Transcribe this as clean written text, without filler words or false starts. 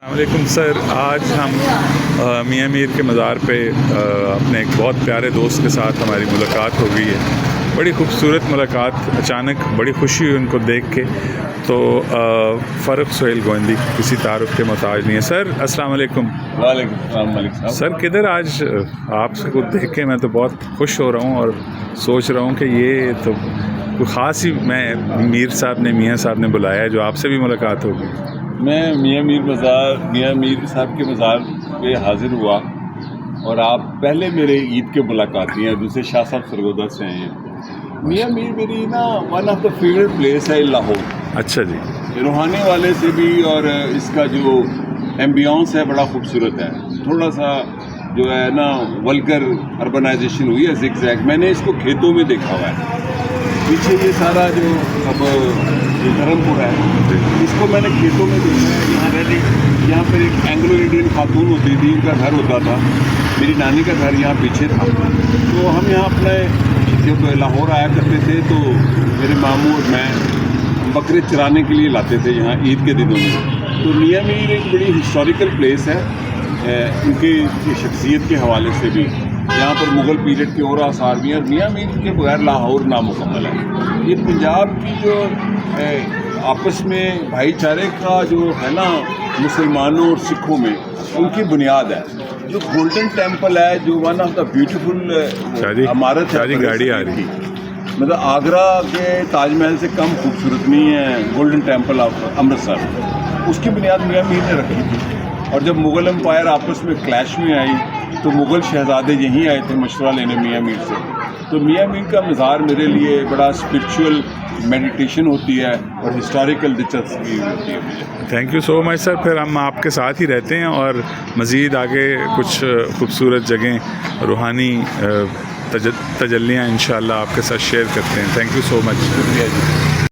السلام علیکم سر، آج ہم میاں میر کے مزار پہ اپنے ایک بہت پیارے دوست کے ساتھ ہماری ملاقات ہو گئی ہے. بڑی خوبصورت ملاقات، اچانک بڑی خوشی ہوئی ان کو دیکھ کے. تو فرق سہیل گوندی کسی تعارف کے محتاج نہیں ہے. سر السلام علیکم. وعلیکم السلام ملک صاحب. سر کدھر آج آپ سے کو دیکھ کے میں تو بہت خوش ہو رہا ہوں اور سوچ رہا ہوں کہ یہ تو کوئی خاص ہی میں میاں صاحب نے بلایا ہے جو آپ سے بھی ملاقات ہوگی. میں میاں میر صاحب کے مزار پہ حاضر ہوا اور آپ پہلے میرے عید کے ملاقاتی ہیں، دوسرے شاہ صاحب سرگودا سے ہیں. میاں میر میری one of the favourite place ہے لاہور. اچھا جی. روحانی والے سے بھی، اور اس کا جو ایمبیانس ہے بڑا خوبصورت ہے. تھوڑا سا جو ہے ولگر اربنائزیشن ہوئی ہے زگ زیگ. میں نے اس کو کھیتوں میں دیکھا ہوا ہے. پیچھے یہ سارا جو اب دھرم پور ہے، اس کو میں نے کھیتوں میں دیکھا ہے. یہاں پر ایک اینگلو انڈین خاتون ہوتی تھی، ان کا گھر ہوتا تھا. میری نانی کا گھر یہاں پیچھے تھا. تو ہم یہاں اپنے جب لاہور آیا کرتے تھے تو میرے ماموں اور میں بکرے چرانے کے لیے لاتے تھے یہاں عید کے دنوں میں. تو میاں میر ایک بڑی ہسٹوریکل پلیس ہے ان کی شخصیت کے حوالے سے بھی. یہاں پر مغل پیریڈ کے اور آثار بھی ہیں. اور میاں میر کے بغیر لاہور نامکمل ہے. یہ پنجاب کی جو آپس میں بھائی چارے کا جو ہے مسلمانوں اور سکھوں میں ان کی بنیاد ہے. جو گولڈن ٹیمپل ہے، جو ون آف دا بیوٹیفل عمارت ہے، گاڑی آ رہی مطلب آگرہ کے تاج محل سے کم خوبصورت نہیں ہے گولڈن ٹیمپل آف امرتسر. اس کی بنیاد میاں میر نے رکھی تھی. اور جب مغل امپائر آپس میں کلیش میں آئی تو مغل شہزادے یہیں آئے تھے مشورہ لینے میاں میر سے. تو میاں میر کا مزار میرے لیے بڑا اسپرچول میڈیٹیشن ہوتی ہے اور ہسٹوریکل دلچسپی ہوتی ہے مجھے. تھینک یو سو مچ سر. پھر ہم آپ کے ساتھ ہی رہتے ہیں اور مزید آگے کچھ خوبصورت جگہیں، روحانی تجلیاں انشاءاللہ آپ کے ساتھ شیئر کرتے ہیں. تھینک یو سو مچ. شکریہ جی.